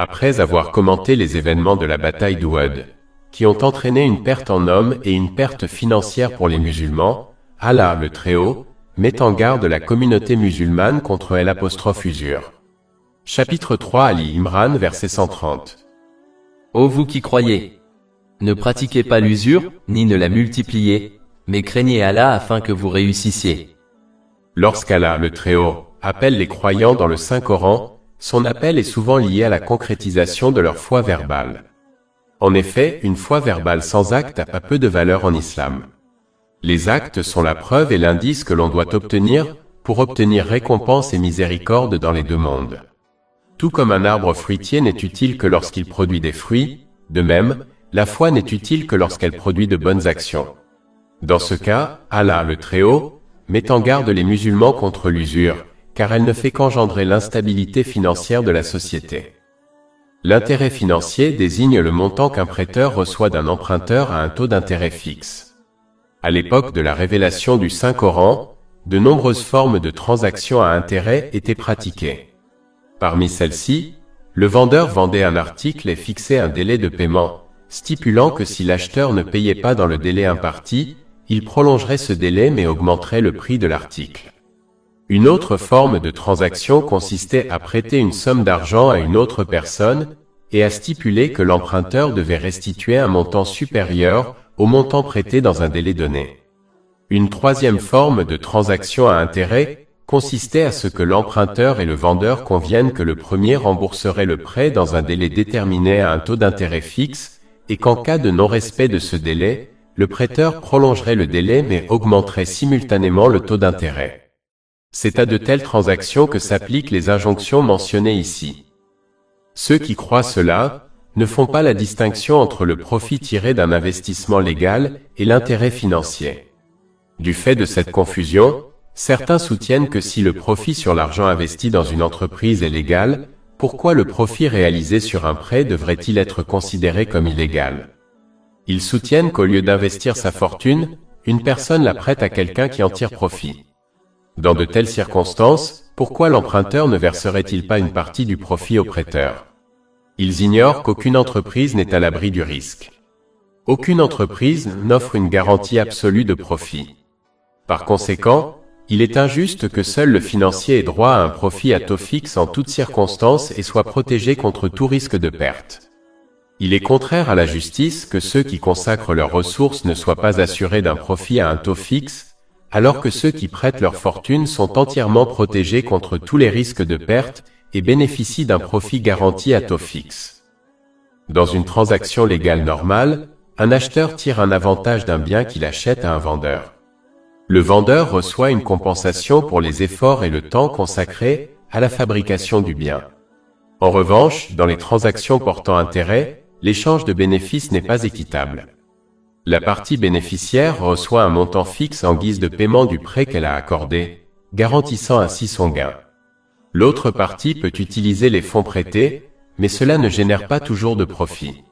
Après avoir commenté les événements de la bataille d'Ouhud, qui ont entraîné une perte en hommes et une perte financière pour les musulmans, Allah le Très-Haut met en garde la communauté musulmane contre l'usure. Chapitre 3 Ali Imran verset 130. Ô vous qui croyez! Ne pratiquez pas l'usure, ni ne la multipliez, mais craignez Allah afin que vous réussissiez. Lorsqu'Allah le Très-Haut appelle les croyants dans le Saint-Coran, son appel est souvent lié à la concrétisation de leur foi verbale. En effet, une foi verbale sans acte a pas peu de valeur en islam. Les actes sont la preuve et l'indice que l'on doit obtenir pour obtenir récompense et miséricorde dans les deux mondes. Tout comme un arbre fruitier n'est utile que lorsqu'il produit des fruits, de même, la foi n'est utile que lorsqu'elle produit de bonnes actions. Dans ce cas, Allah le Très-Haut met en garde les musulmans contre l'usure, car elle ne fait qu'engendrer l'instabilité financière de la société. L'intérêt financier désigne le montant qu'un prêteur reçoit d'un emprunteur à un taux d'intérêt fixe. À l'époque de la révélation du Saint-Coran, de nombreuses formes de transactions à intérêt étaient pratiquées. Parmi celles-ci, le vendeur vendait un article et fixait un délai de paiement, stipulant que si l'acheteur ne payait pas dans le délai imparti, il prolongerait ce délai mais augmenterait le prix de l'article. Une autre forme de transaction consistait à prêter une somme d'argent à une autre personne et à stipuler que l'emprunteur devait restituer un montant supérieur au montant prêté dans un délai donné. Une troisième forme de transaction à intérêt consistait à ce que l'emprunteur et le vendeur conviennent que le premier rembourserait le prêt dans un délai déterminé à un taux d'intérêt fixe et qu'en cas de non-respect de ce délai, le prêteur prolongerait le délai mais augmenterait simultanément le taux d'intérêt. C'est à de telles transactions que s'appliquent les injonctions mentionnées ici. Ceux qui croient cela ne font pas la distinction entre le profit tiré d'un investissement légal et l'intérêt financier. Du fait de cette confusion, certains soutiennent que si le profit sur l'argent investi dans une entreprise est légal, pourquoi le profit réalisé sur un prêt devrait-il être considéré comme illégal? Ils soutiennent qu'au lieu d'investir sa fortune, une personne la prête à quelqu'un qui en tire profit. Dans de telles circonstances, pourquoi l'emprunteur ne verserait-il pas une partie du profit au prêteur? Ils ignorent qu'aucune entreprise n'est à l'abri du risque. Aucune entreprise n'offre une garantie absolue de profit. Par conséquent, il est injuste que seul le financier ait droit à un profit à taux fixe en toutes circonstances et soit protégé contre tout risque de perte. Il est contraire à la justice que ceux qui consacrent leurs ressources ne soient pas assurés d'un profit à un taux fixe, alors que ceux qui prêtent leur fortune sont entièrement protégés contre tous les risques de perte et bénéficient d'un profit garanti à taux fixe. Dans une transaction légale normale, un acheteur tire un avantage d'un bien qu'il achète à un vendeur. Le vendeur reçoit une compensation pour les efforts et le temps consacrés à la fabrication du bien. En revanche, dans les transactions portant intérêt, l'échange de bénéfices n'est pas équitable. La partie bénéficiaire reçoit un montant fixe en guise de paiement du prêt qu'elle a accordé, garantissant ainsi son gain. L'autre partie peut utiliser les fonds prêtés, mais cela ne génère pas toujours de profit.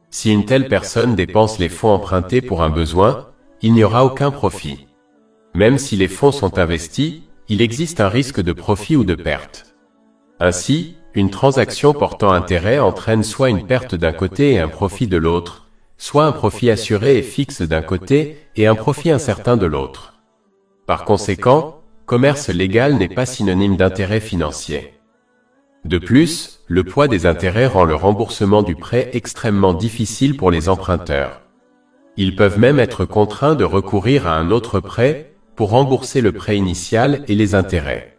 Si une telle personne dépense les fonds empruntés pour un besoin, il n'y aura aucun profit. Même si les fonds sont investis, il existe un risque de profit ou de perte. Ainsi, une transaction portant intérêt entraîne soit une perte d'un côté et un profit de l'autre, soit un profit assuré et fixe d'un côté et un profit incertain de l'autre. Par conséquent, commerce légal n'est pas synonyme d'intérêt financier. De plus, le poids des intérêts rend le remboursement du prêt extrêmement difficile pour les emprunteurs. Ils peuvent même être contraints de recourir à un autre prêt pour rembourser le prêt initial et les intérêts.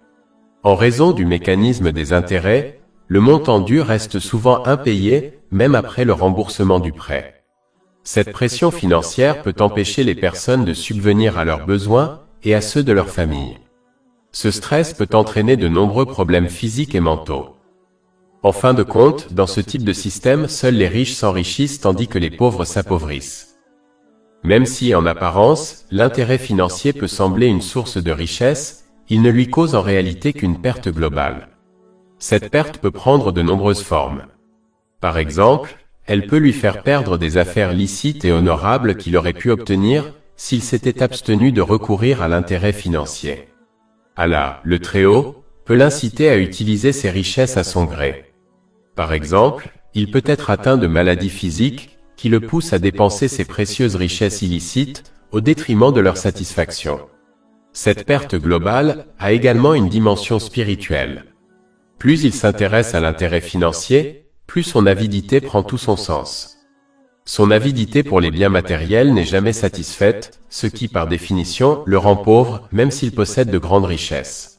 En raison du mécanisme des intérêts, le montant dû reste souvent impayé même après le remboursement du prêt. Cette pression financière peut empêcher les personnes de subvenir à leurs besoins et à ceux de leur famille. Ce stress peut entraîner de nombreux problèmes physiques et mentaux. En fin de compte, dans ce type de système, seuls les riches s'enrichissent tandis que les pauvres s'appauvrissent. Même si, en apparence, l'intérêt financier peut sembler une source de richesse, il ne lui cause en réalité qu'une perte globale. Cette perte peut prendre de nombreuses formes. Par exemple, elle peut lui faire perdre des affaires licites et honorables qu'il aurait pu obtenir s'il s'était abstenu de recourir à l'intérêt financier. Allah, le Très-Haut, peut l'inciter à utiliser ses richesses à son gré. Par exemple, il peut être atteint de maladies physiques qui le poussent à dépenser ses précieuses richesses illicites au détriment de leur satisfaction. Cette perte globale a également une dimension spirituelle. Plus il s'intéresse à l'intérêt financier, plus son avidité prend tout son sens. Son avidité pour les biens matériels n'est jamais satisfaite, ce qui, par définition, le rend pauvre, même s'il possède de grandes richesses.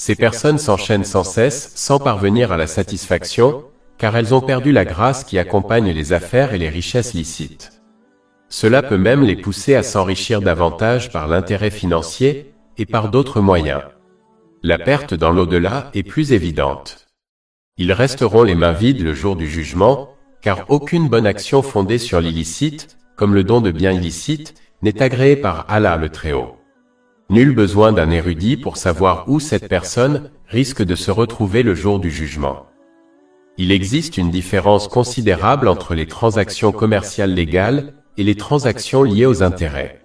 Ces personnes s'enchaînent sans cesse, sans parvenir à la satisfaction, car elles ont perdu la grâce qui accompagne les affaires et les richesses licites. Cela peut même les pousser à s'enrichir davantage par l'intérêt financier et par d'autres moyens. La perte dans l'au-delà est plus évidente. Ils resteront les mains vides le jour du jugement, car aucune bonne action fondée sur l'illicite, comme le don de biens illicites, n'est agréée par Allah le Très-Haut. Nul besoin d'un érudit pour savoir où cette personne risque de se retrouver le jour du jugement. Il existe une différence considérable entre les transactions commerciales légales et les transactions liées aux intérêts.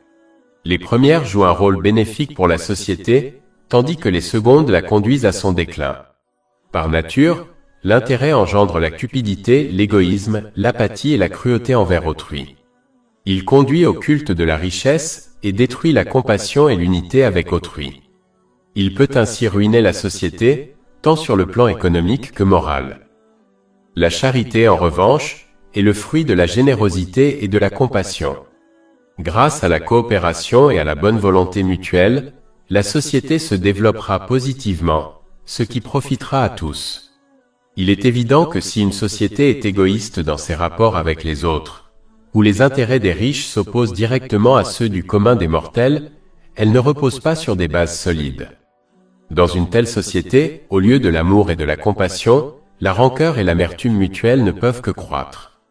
Les premières jouent un rôle bénéfique pour la société, tandis que les secondes la conduisent à son déclin. Par nature, l'intérêt engendre la cupidité, l'égoïsme, l'apathie et la cruauté envers autrui. Il conduit au culte de la richesse et détruit la compassion et l'unité avec autrui. Il peut ainsi ruiner la société, tant sur le plan économique que moral. La charité, en revanche, est le fruit de la générosité et de la compassion. Grâce à la coopération et à la bonne volonté mutuelle, la société se développera positivement, ce qui profitera à tous. Il est évident que si une société est égoïste dans ses rapports avec les autres, où les intérêts des riches s'opposent directement à ceux du commun des mortels, elle ne repose pas sur des bases solides. Dans une telle société, au lieu de l'amour et de la compassion, la rancœur et l'amertume mutuelle ne peuvent que croître.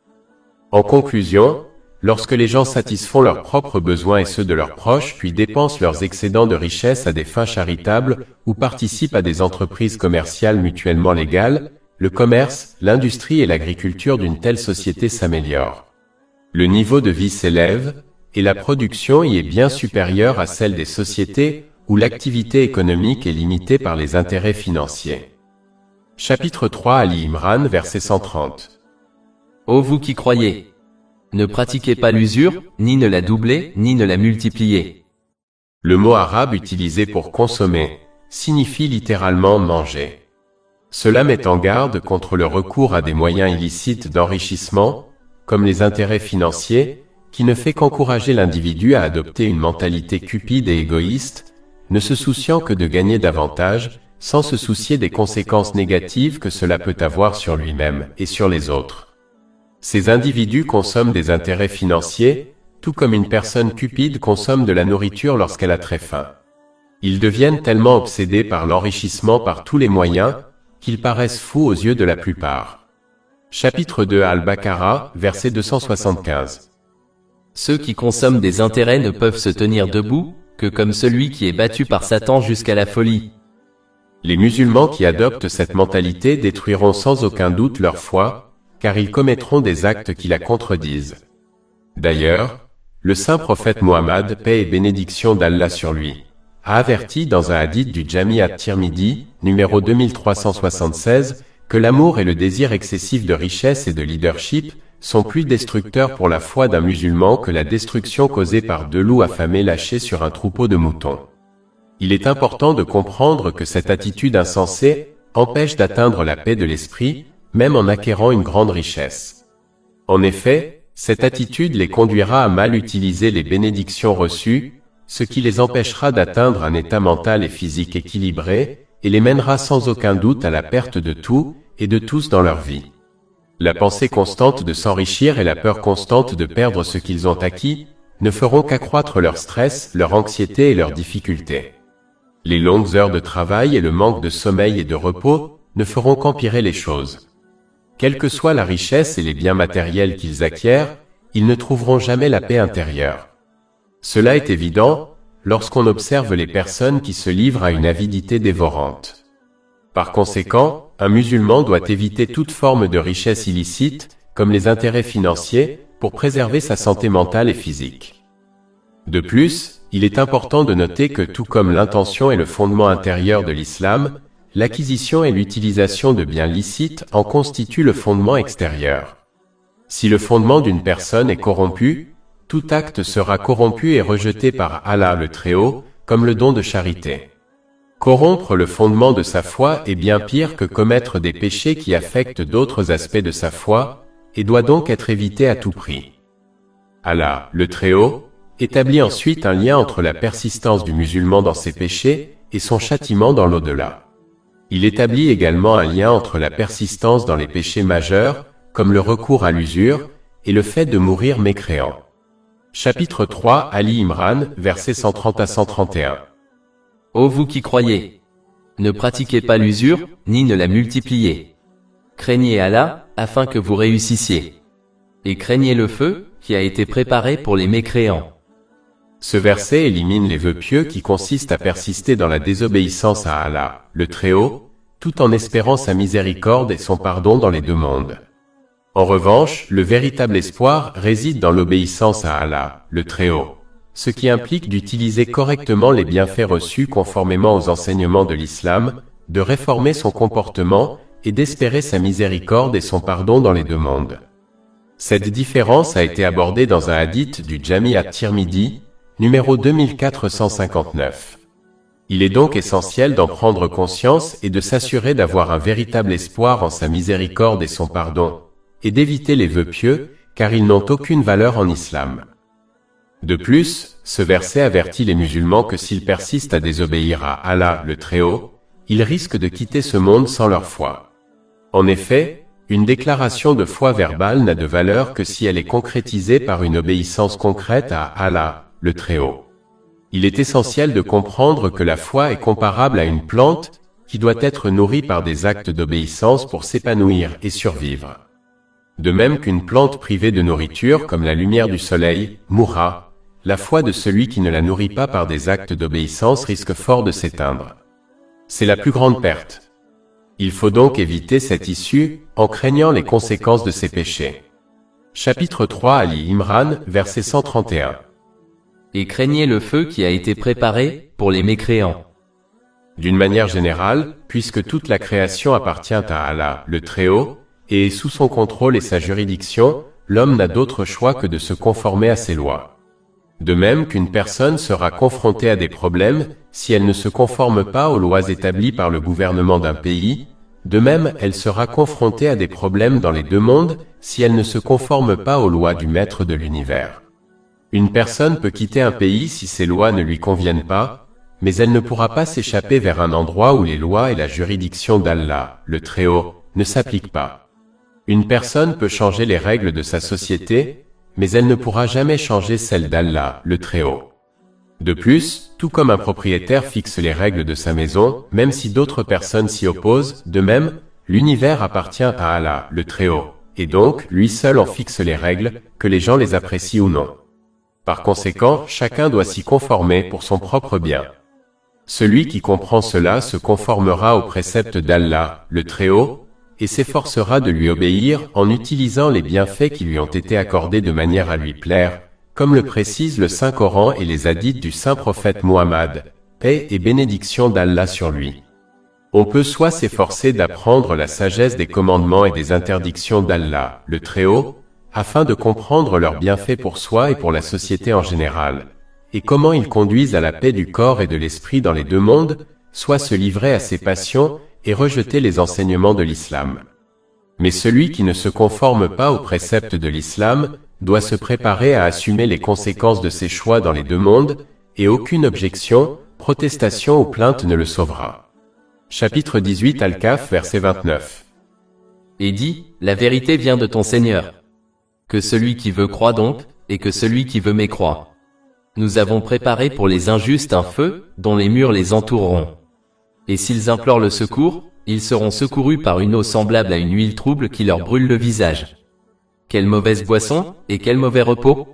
En conclusion, lorsque les gens satisfont leurs propres besoins et ceux de leurs proches, puis dépensent leurs excédents de richesse à des fins charitables ou participent à des entreprises commerciales mutuellement légales, le commerce, l'industrie et l'agriculture d'une telle société s'améliorent. Le niveau de vie s'élève, et la production y est bien supérieure à celle des sociétés où l'activité économique est limitée par les intérêts financiers. Chapitre 3 Ali Imran, verset 130. Ô vous qui croyez! Ne pratiquez pas l'usure, ni ne la doublez, ni ne la multipliez. Le mot arabe utilisé pour consommer signifie littéralement manger. Cela met en garde contre le recours à des moyens illicites d'enrichissement, comme les intérêts financiers, qui ne fait qu'encourager l'individu à adopter une mentalité cupide et égoïste, ne se souciant que de gagner davantage, sans se soucier des conséquences négatives que cela peut avoir sur lui-même et sur les autres. Ces individus consomment des intérêts financiers, tout comme une personne cupide consomme de la nourriture lorsqu'elle a très faim. Ils deviennent tellement obsédés par l'enrichissement par tous les moyens, qu'ils paraissent fous aux yeux de la plupart. Chapitre 2 Al-Baqarah, verset 275. Ceux qui consomment des intérêts ne peuvent se tenir debout, que comme celui qui est battu par Satan jusqu'à la folie. Les musulmans qui adoptent cette mentalité détruiront sans aucun doute leur foi, car ils commettront des actes qui la contredisent. D'ailleurs, le saint prophète Mohammed, paix et bénédiction d'Allah sur lui, a averti dans un hadith du Jami' at-Tirmidhi, numéro 2376, que l'amour et le désir excessif de richesse et de leadership sont plus destructeurs pour la foi d'un musulman que la destruction causée par deux loups affamés lâchés sur un troupeau de moutons. Il est important de comprendre que cette attitude insensée empêche d'atteindre la paix de l'esprit, même en acquérant une grande richesse. En effet, cette attitude les conduira à mal utiliser les bénédictions reçues, ce qui les empêchera d'atteindre un état mental et physique équilibré, et les mènera sans aucun doute à la perte de tout et de tous dans leur vie. La pensée constante de s'enrichir et la peur constante de perdre ce qu'ils ont acquis ne feront qu'accroître leur stress, leur anxiété et leurs difficultés. Les longues heures de travail et le manque de sommeil et de repos ne feront qu'empirer les choses. Quelle que soit la richesse et les biens matériels qu'ils acquièrent, ils ne trouveront jamais la paix intérieure. Cela est évident lorsqu'on observe les personnes qui se livrent à une avidité dévorante. Par conséquent, un musulman doit éviter toute forme de richesse illicite, comme les intérêts financiers, pour préserver sa santé mentale et physique. De plus, il est important de noter que tout comme l'intention est le fondement intérieur de l'islam, l'acquisition et l'utilisation de biens licites en constituent le fondement extérieur. Si le fondement d'une personne est corrompu, tout acte sera corrompu et rejeté par Allah le Très-Haut, comme le don de charité. Corrompre le fondement de sa foi est bien pire que commettre des péchés qui affectent d'autres aspects de sa foi, et doit donc être évité à tout prix. Allah, le Très-Haut, établit ensuite un lien entre la persistance du musulman dans ses péchés et son châtiment dans l'au-delà. Il établit également un lien entre la persistance dans les péchés majeurs, comme le recours à l'usure, et le fait de mourir mécréant. Chapitre 3, Ali Imran, versets 130 à 131. Ô vous qui croyez! Ne pratiquez pas l'usure, ni ne la multipliez. Craignez Allah, afin que vous réussissiez. Et craignez le feu, qui a été préparé pour les mécréants. Ce verset élimine les vœux pieux qui consistent à persister dans la désobéissance à Allah, le Très-Haut, tout en espérant sa miséricorde et son pardon dans les deux mondes. En revanche, le véritable espoir réside dans l'obéissance à Allah, le Très-Haut, ce qui implique d'utiliser correctement les bienfaits reçus conformément aux enseignements de l'islam, de réformer son comportement et d'espérer sa miséricorde et son pardon dans les deux mondes. Cette différence a été abordée dans un hadith du Jami' at-Tirmidhi, numéro 2459. Il est donc essentiel d'en prendre conscience et de s'assurer d'avoir un véritable espoir en sa miséricorde et son pardon, et d'éviter les vœux pieux, car ils n'ont aucune valeur en islam. De plus, ce verset avertit les musulmans que s'ils persistent à désobéir à Allah le Très-Haut, ils risquent de quitter ce monde sans leur foi. En effet, une déclaration de foi verbale n'a de valeur que si elle est concrétisée par une obéissance concrète à Allah, le Très-Haut. Il est essentiel de comprendre que la foi est comparable à une plante qui doit être nourrie par des actes d'obéissance pour s'épanouir et survivre. De même qu'une plante privée de nourriture comme la lumière du soleil mourra, la foi de celui qui ne la nourrit pas par des actes d'obéissance risque fort de s'éteindre. C'est la plus grande perte. Il faut donc éviter cette issue en craignant les conséquences de ses péchés. Chapitre 3 Ali Imran, verset 131. Et craignez le feu qui a été préparé pour les mécréants. D'une manière générale, puisque toute la création appartient à Allah, le Très-Haut, et est sous son contrôle et sa juridiction, l'homme n'a d'autre choix que de se conformer à ses lois. De même qu'une personne sera confrontée à des problèmes si elle ne se conforme pas aux lois établies par le gouvernement d'un pays, de même elle sera confrontée à des problèmes dans les deux mondes si elle ne se conforme pas aux lois du maître de l'univers. Une personne peut quitter un pays si ces lois ne lui conviennent pas, mais elle ne pourra pas s'échapper vers un endroit où les lois et la juridiction d'Allah, le Très-Haut, ne s'appliquent pas. Une personne peut changer les règles de sa société, mais elle ne pourra jamais changer celles d'Allah, le Très-Haut. De plus, tout comme un propriétaire fixe les règles de sa maison, même si d'autres personnes s'y opposent, de même, l'univers appartient à Allah, le Très-Haut, et donc, lui seul en fixe les règles, que les gens les apprécient ou non. Par conséquent, chacun doit s'y conformer pour son propre bien. Celui qui comprend cela se conformera aux préceptes d'Allah, le Très-Haut, et s'efforcera de lui obéir en utilisant les bienfaits qui lui ont été accordés de manière à lui plaire, comme le précisent le Saint-Coran et les hadiths du Saint-Prophète Muhammad, paix et bénédiction d'Allah sur lui. On peut soit s'efforcer d'apprendre la sagesse des commandements et des interdictions d'Allah, le Très-Haut, afin de comprendre leurs bienfaits pour soi et pour la société en général, et comment ils conduisent à la paix du corps et de l'esprit dans les deux mondes, soit se livrer à ses passions et rejeter les enseignements de l'islam. Mais celui qui ne se conforme pas aux préceptes de l'islam doit se préparer à assumer les conséquences de ses choix dans les deux mondes, et aucune objection, protestation ou plainte ne le sauvera. Chapitre 18 Al-Kahf, verset 29. Et dit, la vérité vient de ton Seigneur. Que celui qui veut croit donc, et que celui qui veut mécroit. Nous avons préparé pour les injustes un feu, dont les murs les entoureront. Et s'ils implorent le secours, ils seront secourus par une eau semblable à une huile trouble qui leur brûle le visage. Quelle mauvaise boisson, et quel mauvais repos!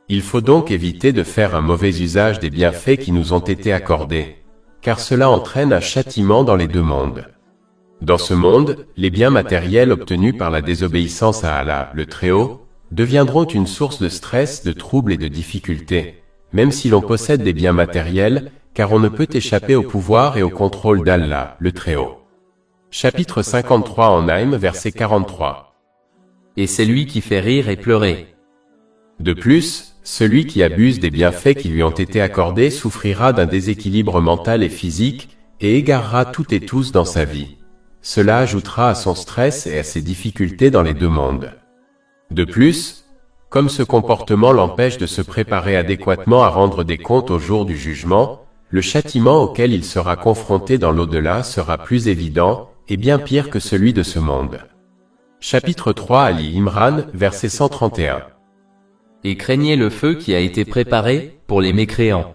Il faut donc éviter de faire un mauvais usage des bienfaits qui nous ont été accordés, car cela entraîne un châtiment dans les deux mondes. Dans ce monde, les biens matériels obtenus par la désobéissance à Allah, le Très-Haut, deviendront une source de stress, de troubles et de difficultés, même si l'on possède des biens matériels, car on ne peut échapper au pouvoir et au contrôle d'Allah, le Très-Haut. Chapitre 53 en Naïm, verset 43. Et c'est lui qui fait rire et pleurer. De plus, celui qui abuse des bienfaits qui lui ont été accordés souffrira d'un déséquilibre mental et physique, et égarera toutes et tous dans sa vie. Cela ajoutera à son stress et à ses difficultés dans les deux mondes. De plus, comme ce comportement l'empêche de se préparer adéquatement à rendre des comptes au jour du jugement, le châtiment auquel il sera confronté dans l'au-delà sera plus évident et bien pire que celui de ce monde. Chapitre 3 Ali Imran, verset 131. Et craignez le feu qui a été préparé pour les mécréants.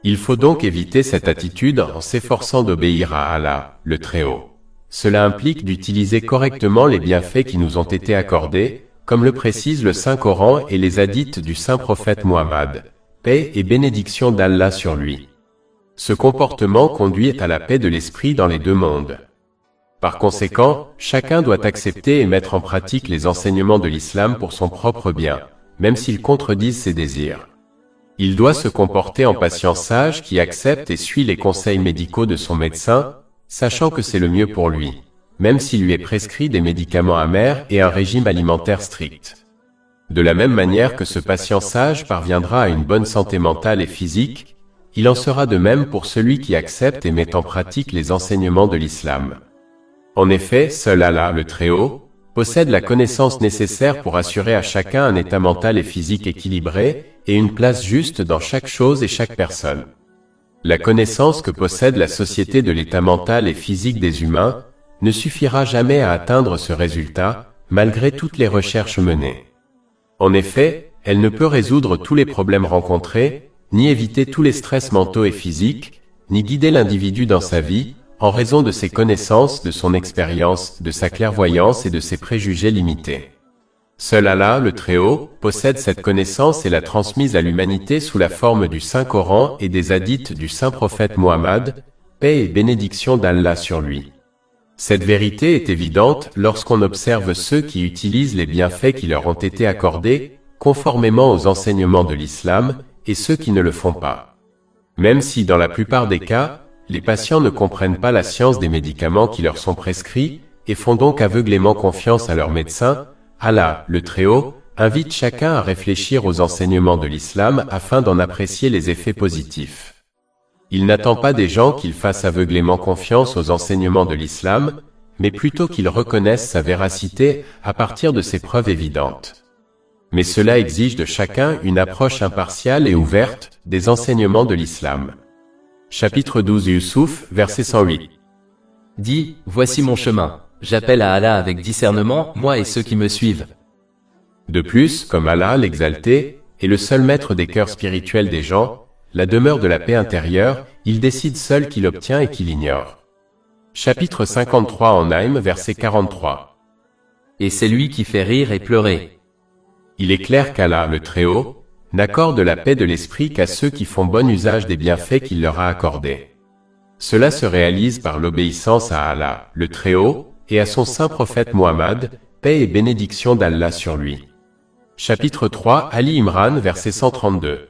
Il faut donc éviter cette attitude en s'efforçant d'obéir à Allah, le Très-Haut. Cela implique d'utiliser correctement les bienfaits qui nous ont été accordés, comme le précise le Saint-Coran et les hadiths du Saint-Prophète Muhammad, paix et bénédiction d'Allah sur lui. Ce comportement conduit à la paix de l'esprit dans les deux mondes. Par conséquent, chacun doit accepter et mettre en pratique les enseignements de l'islam pour son propre bien, même s'ils contredisent ses désirs. Il doit se comporter en patient sage qui accepte et suit les conseils médicaux de son médecin, sachant que c'est le mieux pour lui, même s'il lui est prescrit des médicaments amers et un régime alimentaire strict. De la même manière que ce patient sage parviendra à une bonne santé mentale et physique, il en sera de même pour celui qui accepte et met en pratique les enseignements de l'islam. En effet, seul Allah, le Très-Haut, possède la connaissance nécessaire pour assurer à chacun un état mental et physique équilibré, et une place juste dans chaque chose et chaque personne. La connaissance que possède la société de l'état mental et physique des humains ne suffira jamais à atteindre ce résultat, malgré toutes les recherches menées. En effet, elle ne peut résoudre tous les problèmes rencontrés, ni éviter tous les stress mentaux et physiques, ni guider l'individu dans sa vie, en raison de ses connaissances, de son expérience, de sa clairvoyance et de ses préjugés limités. Seul Allah, le Très-Haut, possède cette connaissance et l'a transmise à l'humanité sous la forme du Saint-Coran et des hadiths du Saint-Prophète Muhammad, paix et bénédiction d'Allah sur lui. Cette vérité est évidente lorsqu'on observe ceux qui utilisent les bienfaits qui leur ont été accordés, conformément aux enseignements de l'islam, et ceux qui ne le font pas. Même si, dans la plupart des cas, les patients ne comprennent pas la science des médicaments qui leur sont prescrits, et font donc aveuglément confiance à leur médecin, Allah, le Très-Haut, invite chacun à réfléchir aux enseignements de l'islam afin d'en apprécier les effets positifs. Il n'attend pas des gens qu'ils fassent aveuglément confiance aux enseignements de l'islam, mais plutôt qu'ils reconnaissent sa véracité à partir de ses preuves évidentes. Mais cela exige de chacun une approche impartiale et ouverte des enseignements de l'islam. Chapitre 12 Yusuf, verset 108. Dis, voici mon chemin. J'appelle à Allah avec discernement, moi et ceux qui me suivent. De plus, comme Allah, l'exalté, est le seul maître des cœurs spirituels des gens, la demeure de la paix intérieure, il décide seul qui l'obtient et qui l'ignore. Chapitre 53 en Naïm, verset 43. Et c'est lui qui fait rire et pleurer. Il est clair qu'Allah, le Très-Haut, n'accorde la paix de l'esprit qu'à ceux qui font bon usage des bienfaits qu'il leur a accordés. Cela se réalise par l'obéissance à Allah, le Très-Haut, et à son saint prophète Muhammad, paix et bénédiction d'Allah sur lui. Chapitre 3 Ali Imran, verset 132.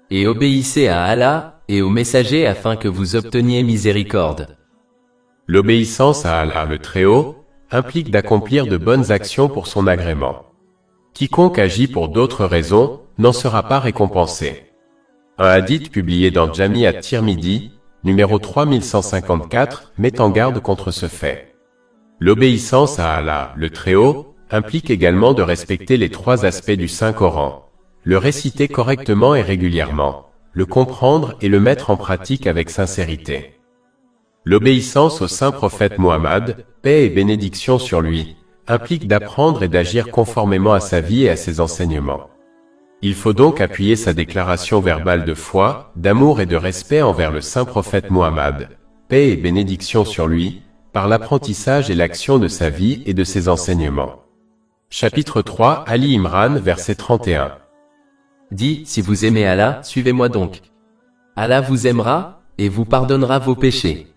Et obéissez à Allah, et aux messagers afin que vous obteniez miséricorde. L'obéissance à Allah, le Très-Haut, implique d'accomplir de bonnes actions pour son agrément. Quiconque agit pour d'autres raisons, n'en sera pas récompensé. Un hadith publié dans Jami at-Tirmidhi, numéro 3154, met en garde contre ce fait. L'obéissance à Allah, le Très-Haut, implique également de respecter les trois aspects du Saint-Coran, le réciter correctement et régulièrement, le comprendre et le mettre en pratique avec sincérité. L'obéissance au saint prophète Muhammad, paix et bénédiction sur lui, implique d'apprendre et d'agir conformément à sa vie et à ses enseignements. Il faut donc appuyer sa déclaration verbale de foi, d'amour et de respect envers le saint prophète Muhammad, paix et bénédiction sur lui, par l'apprentissage et l'action de sa vie et de ses enseignements. Chapitre 3 Ali Imran, verset 31. Dis, si vous aimez Allah, suivez-moi donc. Allah vous aimera, et vous pardonnera vos péchés.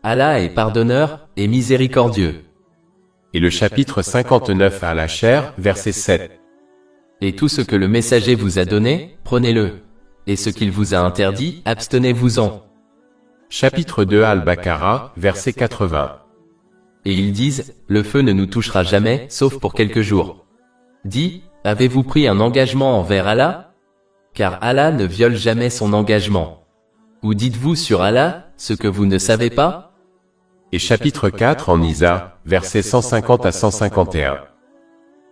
Allah est pardonneur, et miséricordieux. Et le chapitre 59 Al-Hashir, verset 7. Et tout ce que le messager vous a donné, prenez-le. et ce qu'il vous a interdit, abstenez-vous-en. Chapitre 2 Al-Baqarah, verset 80. Et ils disent, le feu ne nous touchera jamais, sauf pour quelques jours. Dis, avez-vous pris un engagement envers Allah? Car Allah ne viole jamais son engagement. Ou dites-vous sur Allah, ce que vous ne savez pas? Et chapitre 4 en Nisa, versets 150 à 151.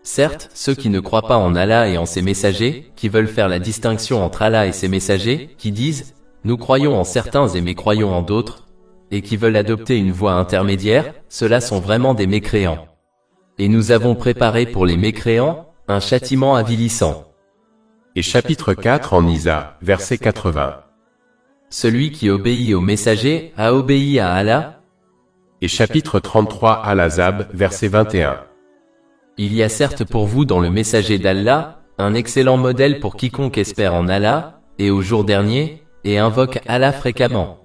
Certes, ceux qui ne croient pas en Allah et en ses messagers, qui veulent faire la distinction entre Allah et ses messagers, qui disent, nous croyons en certains et mécroyons en d'autres, et qui veulent adopter une voie intermédiaire, ceux-là sont vraiment des mécréants. Et nous avons préparé pour les mécréants, un châtiment avilissant. Et chapitre 4 en Nisa, verset 80. Celui qui obéit au messager a obéi à Allah. Et chapitre 33 Al-Ahzab, verset 21. Il y a certes pour vous dans le messager d'Allah, un excellent modèle pour quiconque espère en Allah, et au jour dernier, et invoque Allah fréquemment.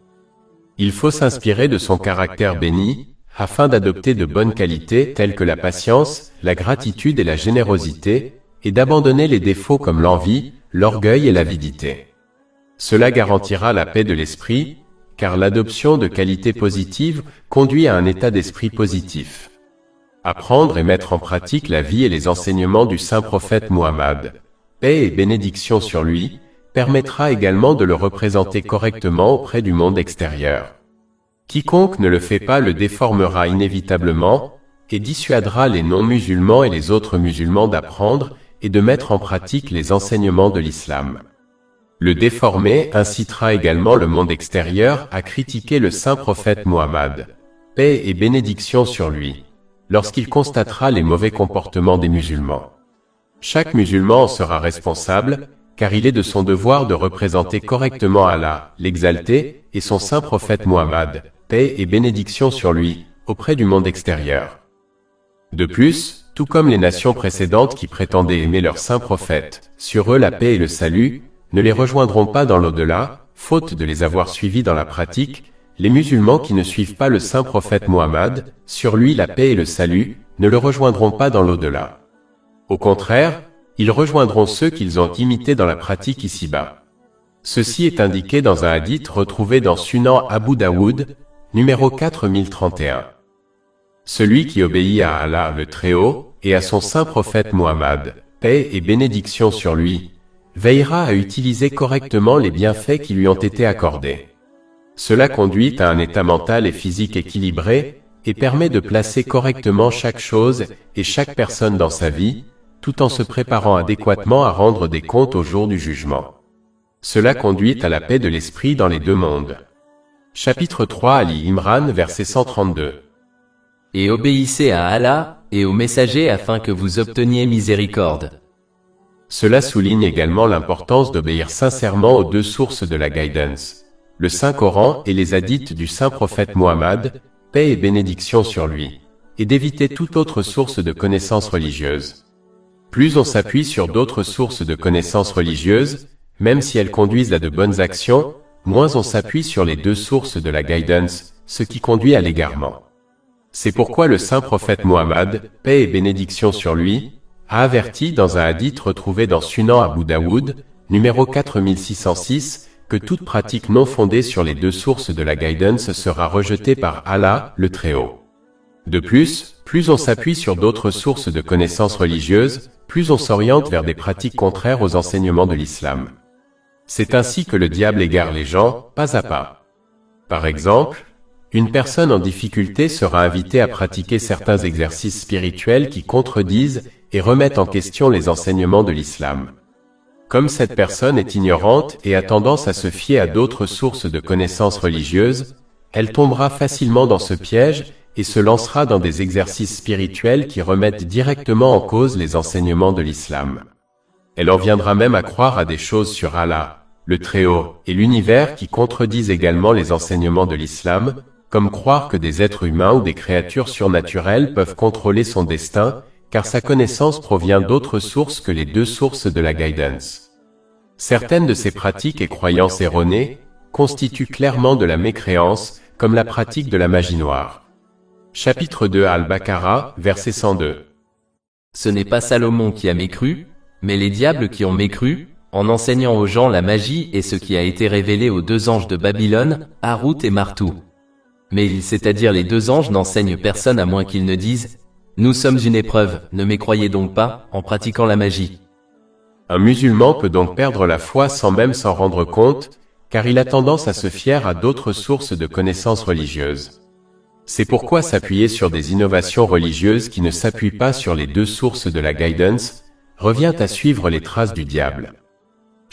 Il faut s'inspirer de son caractère béni, afin d'adopter de bonnes qualités telles que la patience, la gratitude et la générosité, et d'abandonner les défauts comme l'envie, l'orgueil et l'avidité. Cela garantira la paix de l'esprit, car l'adoption de qualités positives conduit à un état d'esprit positif. Apprendre et mettre en pratique la vie et les enseignements du saint prophète Muhammad, paix et bénédiction sur lui, permettra également de le représenter correctement auprès du monde extérieur. Quiconque ne le fait pas le déformera inévitablement, et dissuadera les non-musulmans et les autres musulmans d'apprendre et de mettre en pratique les enseignements de l'islam. Le déformé incitera également le monde extérieur à critiquer le saint prophète Muhammad, paix et bénédiction sur lui, lorsqu'il constatera les mauvais comportements des musulmans. Chaque musulman en sera responsable, car il est de son devoir de représenter correctement Allah, l'exalté, et son saint prophète Muhammad, paix et bénédiction sur lui, auprès du monde extérieur. De plus, tout comme les nations précédentes qui prétendaient aimer leur saint prophète, sur eux la paix et le salut, ne les rejoindront pas dans l'au-delà, faute de les avoir suivis dans la pratique, les musulmans qui ne suivent pas le saint prophète Muhammad, sur lui la paix et le salut, ne le rejoindront pas dans l'au-delà. Au contraire, ils rejoindront ceux qu'ils ont imités dans la pratique ici-bas. Ceci est indiqué dans un hadith retrouvé dans Sunan Abu Daoud, numéro 4031. Celui qui obéit à Allah le Très-Haut, et à son saint prophète Muhammad, paix et bénédiction sur lui, veillera à utiliser correctement les bienfaits qui lui ont été accordés. Cela conduit à un état mental et physique équilibré, et permet de placer correctement chaque chose et chaque personne dans sa vie, tout en se préparant adéquatement à rendre des comptes au jour du jugement. Cela conduit à la paix de l'esprit dans les deux mondes. Chapitre 3 Ali Imran verset 132. Et obéissez à Allah, et aux messagers afin que vous obteniez miséricorde. Cela souligne également l'importance d'obéir sincèrement aux deux sources de la guidance, le Saint-Coran et les hadiths du saint prophète Muhammad, paix et bénédiction sur lui, et d'éviter toute autre source de connaissances religieuses. Plus on s'appuie sur d'autres sources de connaissances religieuses, même si elles conduisent à de bonnes actions, moins on s'appuie sur les deux sources de la guidance, ce qui conduit à l'égarement. C'est pourquoi le saint prophète Muhammad, paix et bénédiction sur lui, a averti dans un hadith retrouvé dans Sunan Abu Daoud, numéro 4606, que toute pratique non fondée sur les deux sources de la guidance sera rejetée par Allah, le Très-Haut. De plus on s'appuie sur d'autres sources de connaissances religieuses, plus on s'oriente vers des pratiques contraires aux enseignements de l'islam. C'est ainsi que le diable égare les gens, pas à pas. Par exemple, une personne en difficulté sera invitée à pratiquer certains exercices spirituels qui contredisent et remettent en question les enseignements de l'islam. Comme cette personne est ignorante et a tendance à se fier à d'autres sources de connaissances religieuses, elle tombera facilement dans ce piège et se lancera dans des exercices spirituels qui remettent directement en cause les enseignements de l'islam. Elle en viendra même à croire à des choses sur Allah, le Très-Haut, et l'univers qui contredisent également les enseignements de l'islam, comme croire que des êtres humains ou des créatures surnaturelles peuvent contrôler son destin, car sa connaissance provient d'autres sources que les deux sources de la guidance. Certaines de ces pratiques et croyances erronées constituent clairement de la mécréance, comme la pratique de la magie noire. Chapitre 2 Al-Baqarah, verset 102. Ce n'est pas Salomon qui a mécru, mais les diables qui ont mécru, en enseignant aux gens la magie et ce qui a été révélé aux deux anges de Babylone, Harout et Martou. Mais ils, c'est-à-dire les deux anges, n'enseignent personne à moins qu'ils ne disent « Nous sommes une épreuve, ne mécroyez donc pas, en pratiquant la magie. » Un musulman peut donc perdre la foi sans même s'en rendre compte, car il a tendance à se fier à d'autres sources de connaissances religieuses. C'est pourquoi s'appuyer sur des innovations religieuses qui ne s'appuient pas sur les deux sources de la guidance revient à suivre les traces du diable.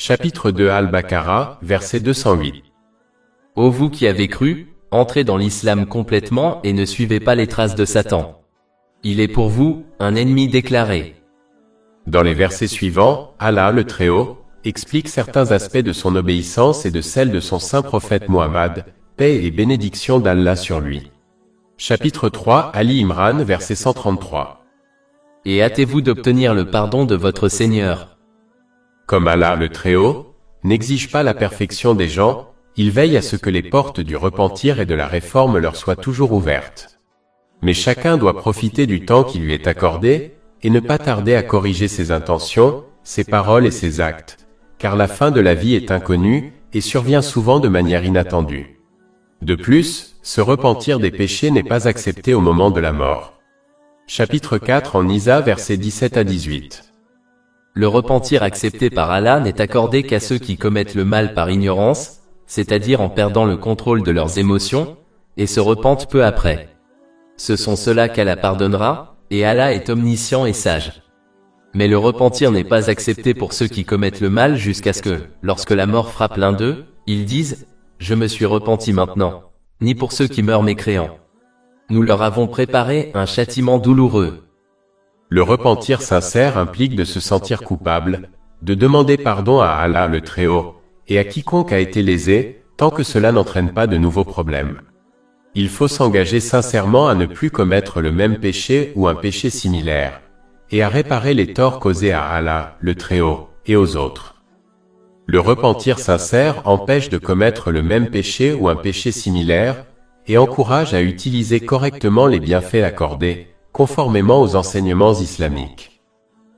Chapitre 2 Al-Baqarah, verset 208. Ô vous qui avez cru, entrez dans l'islam complètement et ne suivez pas les traces de Satan. Il est pour vous un ennemi déclaré. Dans les versets suivants, Allah, le Très-Haut, explique certains aspects de son obéissance et de celle de son saint prophète Muhammad, paix et bénédiction d'Allah sur lui. Chapitre 3 Ali Imran, verset 133. Et hâtez-vous d'obtenir le pardon de votre Seigneur. Comme Allah, le Très-Haut, n'exige pas la perfection des gens, il veille à ce que les portes du repentir et de la réforme leur soient toujours ouvertes. Mais chacun doit profiter du temps qui lui est accordé, et ne pas tarder à corriger ses intentions, ses paroles et ses actes, car la fin de la vie est inconnue, et survient souvent de manière inattendue. De plus, se repentir des péchés n'est pas accepté au moment de la mort. Chapitre 4 en Nisa, versets 17 à 18. Le repentir accepté par Allah n'est accordé qu'à ceux qui commettent le mal par ignorance, c'est-à-dire en perdant le contrôle de leurs émotions, et se repentent peu après. Ce sont ceux-là qu'Allah pardonnera, et Allah est omniscient et sage. Mais le repentir n'est pas accepté pour ceux qui commettent le mal jusqu'à ce que, lorsque la mort frappe l'un d'eux, ils disent « Je me suis repenti maintenant », ni pour ceux qui meurent mécréants. Nous leur avons préparé un châtiment douloureux. Le repentir sincère implique de se sentir coupable, de demander pardon à Allah le Très-Haut, et à quiconque a été lésé, tant que cela n'entraîne pas de nouveaux problèmes. Il faut s'engager sincèrement à ne plus commettre le même péché ou un péché similaire, et à réparer les torts causés à Allah, le Très-Haut, et aux autres. Le repentir sincère empêche de commettre le même péché ou un péché similaire, et encourage à utiliser correctement les bienfaits accordés, conformément aux enseignements islamiques.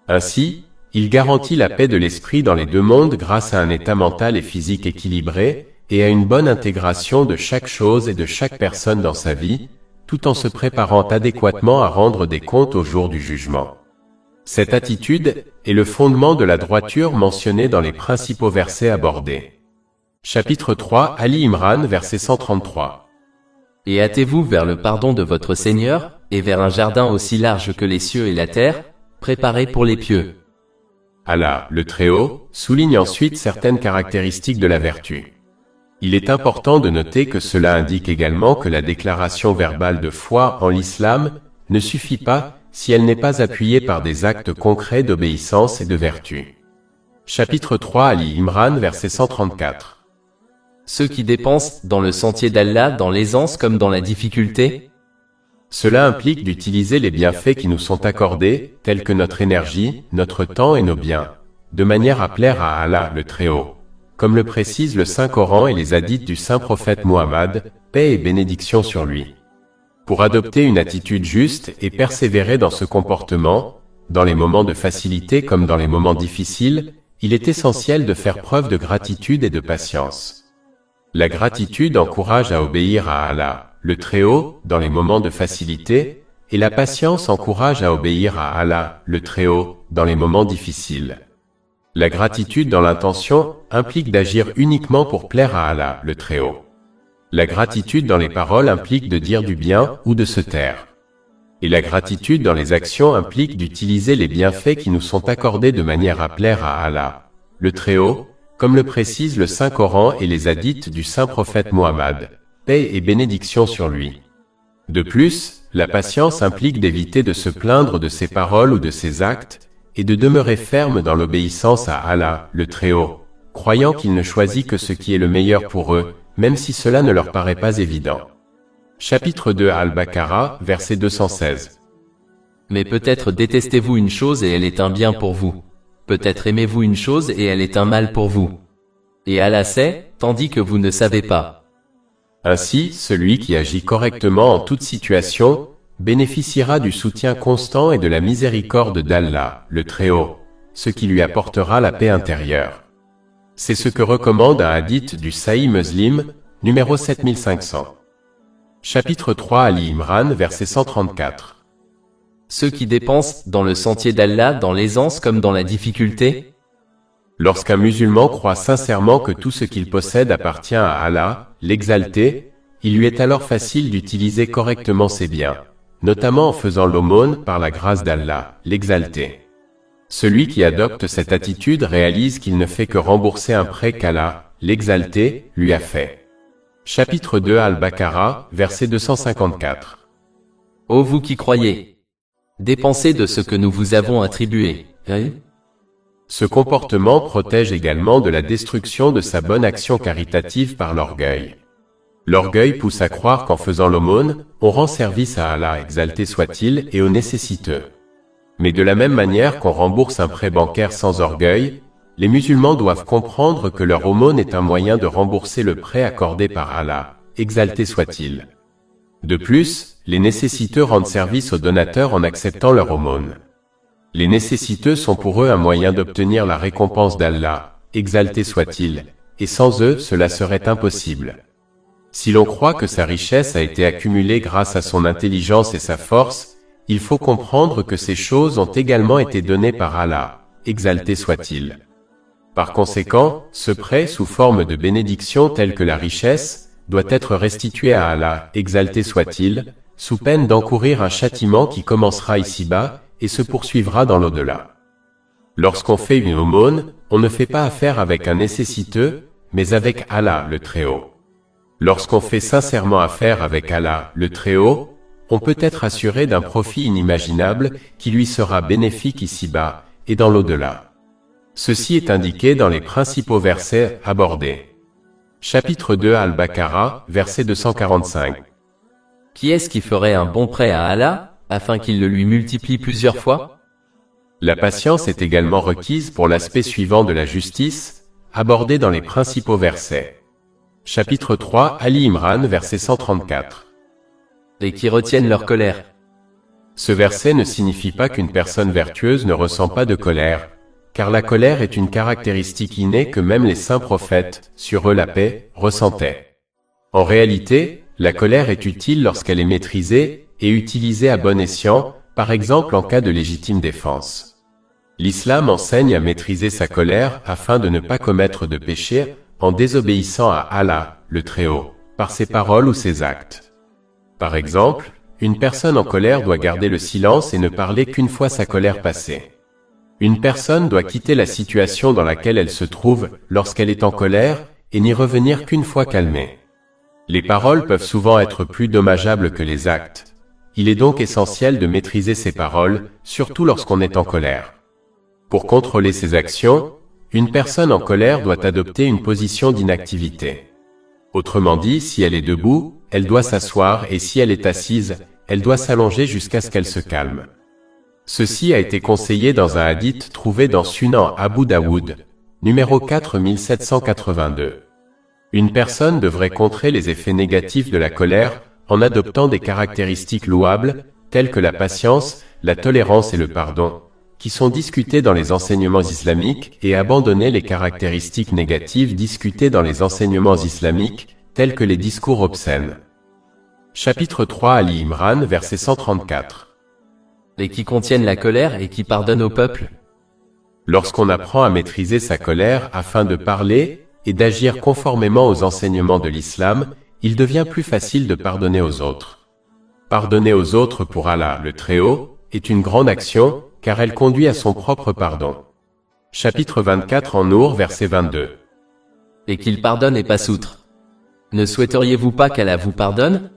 Ainsi, il garantit la paix de l'esprit dans les deux mondes grâce à un état mental et physique équilibré, et à une bonne intégration de chaque chose et de chaque personne dans sa vie, tout en se préparant adéquatement à rendre des comptes au jour du jugement. Cette attitude est le fondement de la droiture mentionnée dans les principaux versets abordés. Chapitre 3 Ali Imran, verset 133. Et hâtez-vous vers le pardon de votre Seigneur, et vers un jardin aussi large que les cieux et la terre, préparé pour les pieux. Allah, le Très-Haut, souligne ensuite certaines caractéristiques de la vertu. Il est important de noter que cela indique également que la déclaration verbale de foi en l'islam ne suffit pas si elle n'est pas appuyée par des actes concrets d'obéissance et de vertu. Chapitre 3 Ali Imran, verset 134. Ceux qui dépensent dans le sentier d'Allah dans l'aisance comme dans la difficulté. Cela implique d'utiliser les bienfaits qui nous sont accordés, tels que notre énergie, notre temps et nos biens, de manière à plaire à Allah le Très-Haut, comme le précise le Saint-Coran et les hadiths du saint prophète Muhammad, paix et bénédiction sur lui. Pour adopter une attitude juste et persévérer dans ce comportement, dans les moments de facilité comme dans les moments difficiles, il est essentiel de faire preuve de gratitude et de patience. La gratitude encourage à obéir à Allah, le Très-Haut, dans les moments de facilité, et la patience encourage à obéir à Allah, le Très-Haut, dans les moments difficiles. La gratitude dans l'intention implique d'agir uniquement pour plaire à Allah, le Très-Haut. La gratitude dans les paroles implique de dire du bien ou de se taire. Et la gratitude dans les actions implique d'utiliser les bienfaits qui nous sont accordés de manière à plaire à Allah, le Très-Haut, comme le précise le Saint-Coran et les hadiths du saint prophète Muhammad, paix et bénédiction sur lui. De plus, la patience implique d'éviter de se plaindre de ses paroles ou de ses actes, et de demeurer ferme dans l'obéissance à Allah, le Très-Haut, croyant qu'il ne choisit que ce qui est le meilleur pour eux, même si cela ne leur paraît pas évident. Chapitre 2 Al-Baqarah, verset 216. Mais peut-être détestez-vous une chose et elle est un bien pour vous. Peut-être aimez-vous une chose et elle est un mal pour vous. Et Allah sait, tandis que vous ne savez pas. Ainsi, celui qui agit correctement en toute situation, bénéficiera du soutien constant et de la miséricorde d'Allah, le Très-Haut, ce qui lui apportera la paix intérieure. C'est ce que recommande un hadith du Sahih Muslim, numéro 7500. Chapitre 3 Ali Imran, verset 134. Ceux qui dépensent dans le sentier d'Allah dans l'aisance comme dans la difficulté. Lorsqu'un musulman croit sincèrement que tout ce qu'il possède appartient à Allah, l'exalté, il lui est alors facile d'utiliser correctement ses biens, notamment en faisant l'aumône par la grâce d'Allah, l'exalté. Celui qui adopte cette attitude réalise qu'il ne fait que rembourser un prêt qu'Allah, l'exalté, lui a fait. Chapitre 2 Al-Baqarah, verset 254. Ô vous qui croyez, dépensez de ce que nous vous avons attribué. Ce comportement protège également de la destruction de sa bonne action caritative par l'orgueil. L'orgueil pousse à croire qu'en faisant l'aumône, on rend service à Allah, exalté soit-il, et aux nécessiteux. Mais de la même manière qu'on rembourse un prêt bancaire sans orgueil, les musulmans doivent comprendre que leur aumône est un moyen de rembourser le prêt accordé par Allah, exalté soit-il. De plus, les nécessiteux rendent service aux donateurs en acceptant leur aumône. Les nécessiteux sont pour eux un moyen d'obtenir la récompense d'Allah, exalté soit-il, et sans eux cela serait impossible. Si l'on croit que sa richesse a été accumulée grâce à son intelligence et sa force, il faut comprendre que ces choses ont également été données par Allah, exalté soit-il. Par conséquent, ce prêt sous forme de bénédiction telle que la richesse, doit être restitué à Allah, exalté soit-il, sous peine d'encourir un châtiment qui commencera ici-bas, et se poursuivra dans l'au-delà. Lorsqu'on fait une aumône, on ne fait pas affaire avec un nécessiteux, mais avec Allah, le Très-Haut. Lorsqu'on fait sincèrement affaire avec Allah, le Très-Haut, on peut être assuré d'un profit inimaginable qui lui sera bénéfique ici-bas et dans l'au-delà. Ceci est indiqué dans les principaux versets abordés. Chapitre 2 Al-Baqarah, verset 245. Qui est-ce qui ferait un bon prêt à Allah, afin qu'il le lui multiplie plusieurs fois? La patience est également requise pour l'aspect suivant de la justice, abordé dans les principaux versets. Chapitre 3 Ali Imran, verset 134. Et qui retiennent leur colère. Ce verset ne signifie pas qu'une personne vertueuse ne ressent pas de colère, car la colère est une caractéristique innée que même les saints prophètes, sur eux la paix, ressentaient. En réalité, la colère est utile lorsqu'elle est maîtrisée et utilisée à bon escient, par exemple en cas de légitime défense. L'islam enseigne à maîtriser sa colère afin de ne pas commettre de péché en désobéissant à Allah, le Très-Haut, par ses paroles ou ses actes. Par exemple, une personne en colère doit garder le silence et ne parler qu'une fois sa colère passée. Une personne doit quitter la situation dans laquelle elle se trouve lorsqu'elle est en colère et n'y revenir qu'une fois calmée. Les paroles peuvent souvent être plus dommageables que les actes. Il est donc essentiel de maîtriser ses paroles, surtout lorsqu'on est en colère. Pour contrôler ses actions, une personne en colère doit adopter une position d'inactivité. Autrement dit, si elle est debout, elle doit s'asseoir et si elle est assise, elle doit s'allonger jusqu'à ce qu'elle se calme. Ceci a été conseillé dans un hadith trouvé dans Sunan Abu Daoud, numéro 4782. Une personne devrait contrer les effets négatifs de la colère en adoptant des caractéristiques louables, telles que la patience, la tolérance et le pardon, qui sont discutés dans les enseignements islamiques, et abandonner les caractéristiques négatives discutées dans les enseignements islamiques, tels que les discours obscènes. Chapitre 3 Ali Imran, verset 134. Et qui contiennent la colère et qui pardonnent au peuple. Lorsqu'on apprend à maîtriser sa colère afin de parler et d'agir conformément aux enseignements de l'islam, il devient plus facile de pardonner aux autres. Pardonner aux autres pour Allah, le Très-Haut, est une grande action, car elle conduit à son propre pardon. Chapitre 24 en Nour, verset 22. Et qu'il pardonne et passe outre. Ne souhaiteriez-vous pas qu'Allah vous pardonne?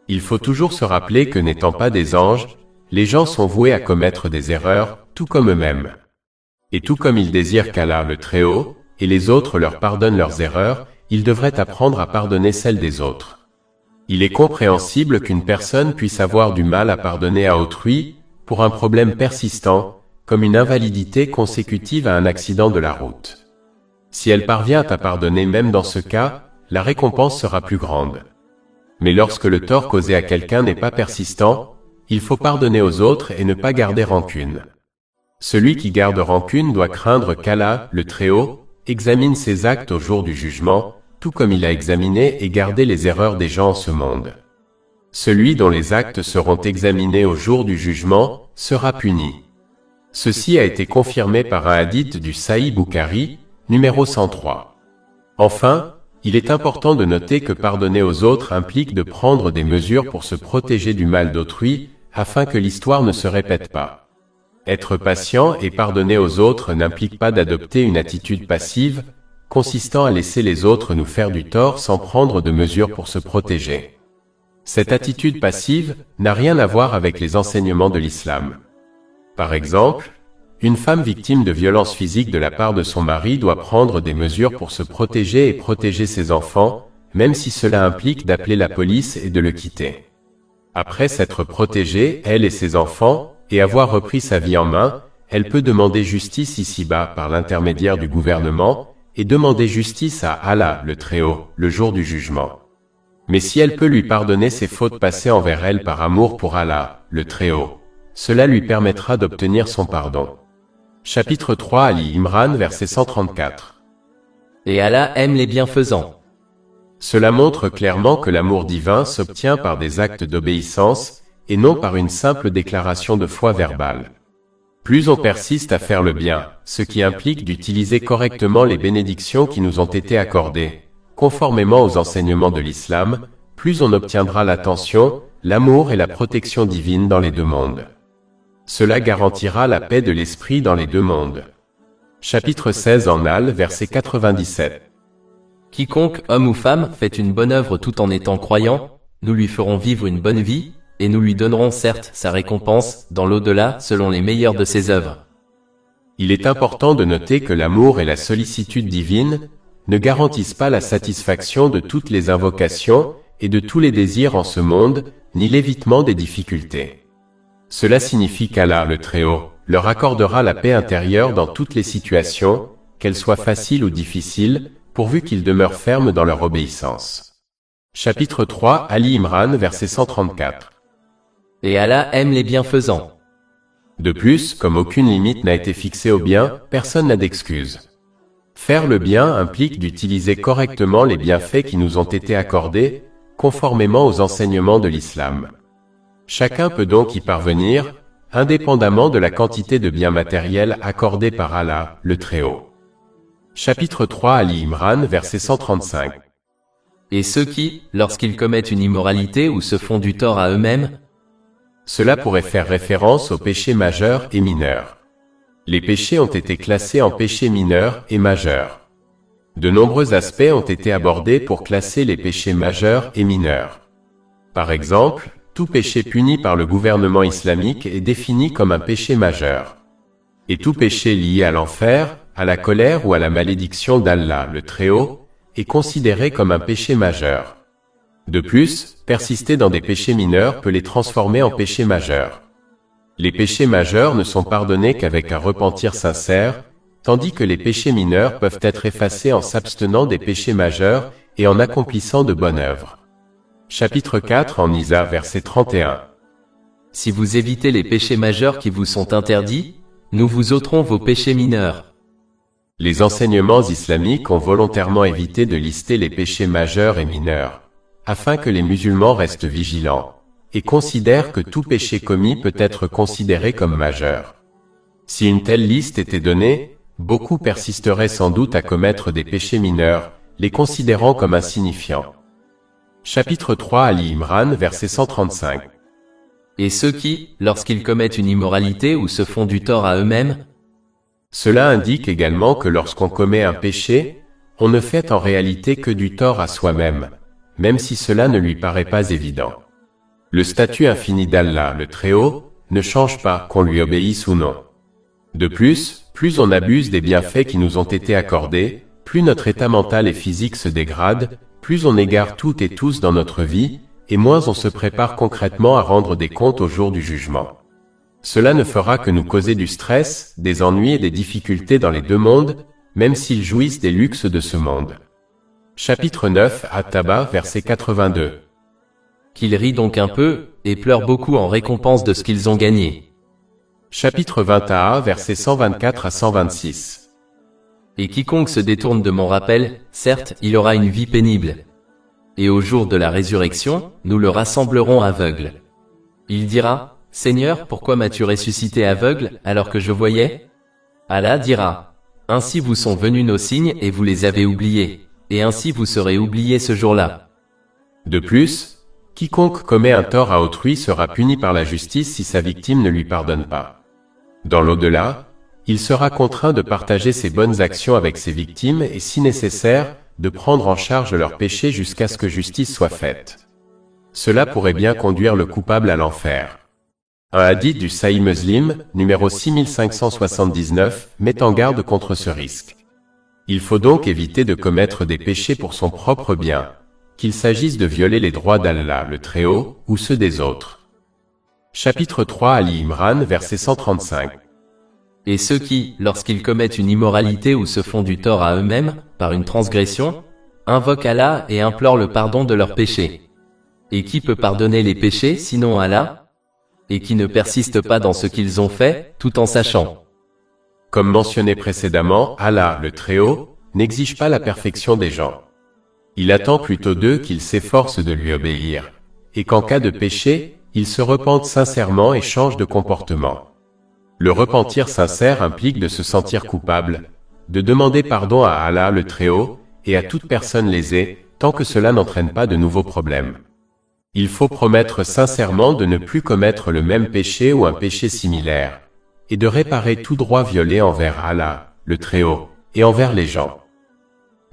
Il faut toujours se rappeler que n'étant pas des anges, les gens sont voués à commettre des erreurs, tout comme eux-mêmes. Et tout comme ils désirent qu'Allah, le Très-Haut, et les autres leur pardonnent leurs erreurs, ils devraient apprendre à pardonner celles des autres. Il est compréhensible qu'une personne puisse avoir du mal à pardonner à autrui, pour un problème persistant, comme une invalidité consécutive à un accident de la route. Si elle parvient à pardonner même dans ce cas, la récompense sera plus grande. Mais lorsque le tort causé à quelqu'un n'est pas persistant, il faut pardonner aux autres et ne pas garder rancune. Celui qui garde rancune doit craindre qu'Allah, le Très-Haut, examine ses actes au jour du jugement, tout comme il a examiné et gardé les erreurs des gens en ce monde. Celui dont les actes seront examinés au jour du jugement sera puni. Ceci a été confirmé par un hadith du Sahih Bukhari, numéro 103. Enfin, il est important de noter que pardonner aux autres implique de prendre des mesures pour se protéger du mal d'autrui, afin que l'histoire ne se répète pas. Être patient et pardonner aux autres n'implique pas d'adopter une attitude passive, consistant à laisser les autres nous faire du tort sans prendre de mesures pour se protéger. Cette attitude passive n'a rien à voir avec les enseignements de l'islam. Par exemple, une femme victime de violences physiques de la part de son mari doit prendre des mesures pour se protéger et protéger ses enfants, même si cela implique d'appeler la police et de le quitter. Après s'être protégée, elle et ses enfants, et avoir repris sa vie en main, elle peut demander justice ici-bas par l'intermédiaire du gouvernement, et demander justice à Allah, le Très-Haut, le jour du jugement. Mais si elle peut lui pardonner ses fautes passées envers elle par amour pour Allah, le Très-Haut, cela lui permettra d'obtenir son pardon. Chapitre 3 Ali Imran verset 134. Et Allah aime les bienfaisants. Cela montre clairement que l'amour divin s'obtient par des actes d'obéissance, et non par une simple déclaration de foi verbale. Plus on persiste à faire le bien, ce qui implique d'utiliser correctement les bénédictions qui nous ont été accordées, conformément aux enseignements de l'islam, plus on obtiendra l'attention, l'amour et la protection divine dans les deux mondes. Cela garantira la paix de l'esprit dans les deux mondes. Chapitre 16 en Al, verset 97. Quiconque, homme ou femme, fait une bonne œuvre tout en étant croyant, nous lui ferons vivre une bonne vie, et nous lui donnerons certes sa récompense dans l'au-delà selon les meilleures de ses œuvres. Il est important de noter que l'amour et la sollicitude divine ne garantissent pas la satisfaction de toutes les invocations et de tous les désirs en ce monde, ni l'évitement des difficultés. Cela signifie qu'Allah, le Très-Haut, leur accordera la paix intérieure dans toutes les situations, qu'elles soient faciles ou difficiles, pourvu qu'ils demeurent fermes dans leur obéissance. Chapitre 3 Ali Imran verset 134. Et Allah aime les bienfaisants. De plus, comme aucune limite n'a été fixée au bien, personne n'a d'excuse. Faire le bien implique d'utiliser correctement les bienfaits qui nous ont été accordés, conformément aux enseignements de l'islam. Chacun peut donc y parvenir, indépendamment de la quantité de biens matériels accordés par Allah, le Très-Haut. Chapitre 3 Ali Imran verset 135. Et ceux qui, lorsqu'ils commettent une immoralité ou se font du tort à eux-mêmes, cela pourrait faire référence aux péchés majeurs et mineurs. Les péchés ont été classés en péchés mineurs et majeurs. De nombreux aspects ont été abordés pour classer les péchés majeurs et mineurs. Par exemple, tout péché puni par le gouvernement islamique est défini comme un péché majeur. Et tout péché lié à l'enfer, à la colère ou à la malédiction d'Allah, le Très-Haut, est considéré comme un péché majeur. De plus, persister dans des péchés mineurs peut les transformer en péchés majeurs. Les péchés majeurs ne sont pardonnés qu'avec un repentir sincère, tandis que les péchés mineurs peuvent être effacés en s'abstenant des péchés majeurs et en accomplissant de bonnes œuvres. Chapitre 4 en Nisa verset 31. Si vous évitez les péchés majeurs qui vous sont interdits, nous vous ôterons vos péchés mineurs. Les enseignements islamiques ont volontairement évité de lister les péchés majeurs et mineurs, afin que les musulmans restent vigilants, et considèrent que tout péché commis peut être considéré comme majeur. Si une telle liste était donnée, beaucoup persisteraient sans doute à commettre des péchés mineurs, les considérant comme insignifiants. Chapitre 3 Ali Imran verset 135. Et ceux qui, lorsqu'ils commettent une immoralité ou se font du tort à eux-mêmes, cela indique également que lorsqu'on commet un péché, on ne fait en réalité que du tort à soi-même, même si cela ne lui paraît pas évident. Le statut infini d'Allah, le Très-Haut, ne change pas qu'on lui obéisse ou non. De plus, plus on abuse des bienfaits qui nous ont été accordés, plus notre état mental et physique se dégrade, plus on égare toutes et tous dans notre vie, et moins on se prépare concrètement à rendre des comptes au jour du jugement. Cela ne fera que nous causer du stress, des ennuis et des difficultés dans les deux mondes, même s'ils jouissent des luxes de ce monde. Chapitre 9 At-Taba verset 82. Qu'ils rient donc un peu, et pleurent beaucoup en récompense de ce qu'ils ont gagné. Chapitre 20 verset 124 à 126. Et quiconque se détourne de mon rappel, certes, il aura une vie pénible. Et au jour de la résurrection, nous le rassemblerons aveugle. Il dira, Seigneur, pourquoi m'as-tu ressuscité aveugle, alors que je voyais? Allah dira, ainsi vous sont venus nos signes et vous les avez oubliés, et ainsi vous serez oubliés ce jour-là. De plus, quiconque commet un tort à autrui sera puni par la justice si sa victime ne lui pardonne pas. Dans l'au-delà, il sera contraint de partager ses bonnes actions avec ses victimes et si nécessaire, de prendre en charge leurs péchés jusqu'à ce que justice soit faite. Cela pourrait bien conduire le coupable à l'enfer. Un hadith du Sahih Muslim, numéro 6579, met en garde contre ce risque. Il faut donc éviter de commettre des péchés pour son propre bien, qu'il s'agisse de violer les droits d'Allah, le Très-Haut, ou ceux des autres. Chapitre 3 Ali Imran, verset 135. Et ceux qui, lorsqu'ils commettent une immoralité ou se font du tort à eux-mêmes, par une transgression, invoquent Allah et implorent le pardon de leurs péchés. Et qui peut pardonner les péchés sinon Allah? Et qui ne persistent pas dans ce qu'ils ont fait, tout en sachant. Comme mentionné précédemment, Allah, le Très-Haut, n'exige pas la perfection des gens. Il attend plutôt d'eux qu'ils s'efforcent de lui obéir, et qu'en cas de péché, ils se repentent sincèrement et changent de comportement. Le repentir sincère implique de se sentir coupable, de demander pardon à Allah le Très-Haut, et à toute personne lésée, tant que cela n'entraîne pas de nouveaux problèmes. Il faut promettre sincèrement de ne plus commettre le même péché ou un péché similaire, et de réparer tout droit violé envers Allah, le Très-Haut, et envers les gens.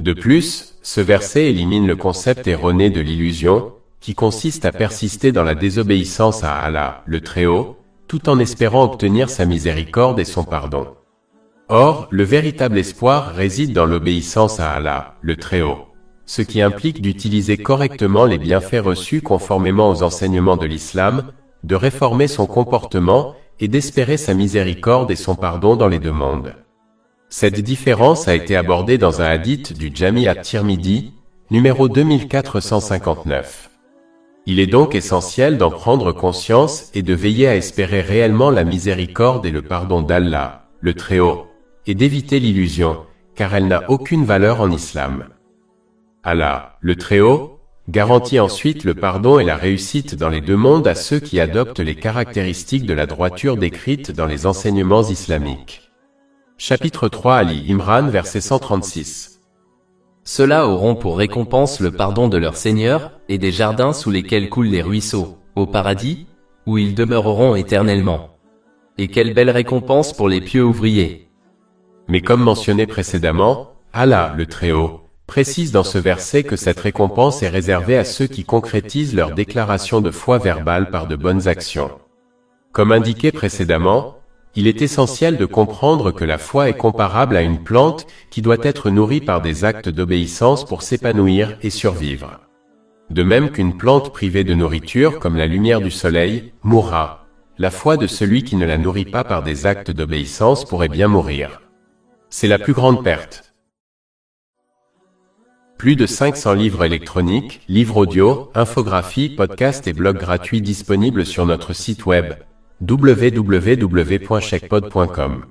De plus, ce verset élimine le concept erroné de l'illusion, qui consiste à persister dans la désobéissance à Allah, le Très-Haut, tout en espérant obtenir sa miséricorde et son pardon. Or, le véritable espoir réside dans l'obéissance à Allah, le Très-Haut, ce qui implique d'utiliser correctement les bienfaits reçus conformément aux enseignements de l'islam, de réformer son comportement et d'espérer sa miséricorde et son pardon dans les deux mondes. Cette différence a été abordée dans un hadith du Jami' at-Tirmidhi, numéro 2459. Il est donc essentiel d'en prendre conscience et de veiller à espérer réellement la miséricorde et le pardon d'Allah, le Très-Haut, et d'éviter l'illusion, car elle n'a aucune valeur en islam. Allah, le Très-Haut, garantit ensuite le pardon et la réussite dans les deux mondes à ceux qui adoptent les caractéristiques de la droiture décrites dans les enseignements islamiques. Chapitre 3 Ali Imran, verset 136. Ceux-là auront pour récompense le pardon de leur Seigneur, et des jardins sous lesquels coulent les ruisseaux, au paradis, où ils demeureront éternellement. Et quelle belle récompense pour les pieux ouvriers. Mais comme mentionné précédemment, Allah, le Très-Haut, précise dans ce verset que cette récompense est réservée à ceux qui concrétisent leur déclaration de foi verbale par de bonnes actions. Comme indiqué précédemment, il est essentiel de comprendre que la foi est comparable à une plante qui doit être nourrie par des actes d'obéissance pour s'épanouir et survivre. De même qu'une plante privée de nourriture, comme la lumière du soleil, mourra, la foi de celui qui ne la nourrit pas par des actes d'obéissance pourrait bien mourir. C'est la plus grande perte. Plus de 500 livres électroniques, livres audio, infographies, podcasts et blogs gratuits disponibles sur notre site web www.chekpod.com.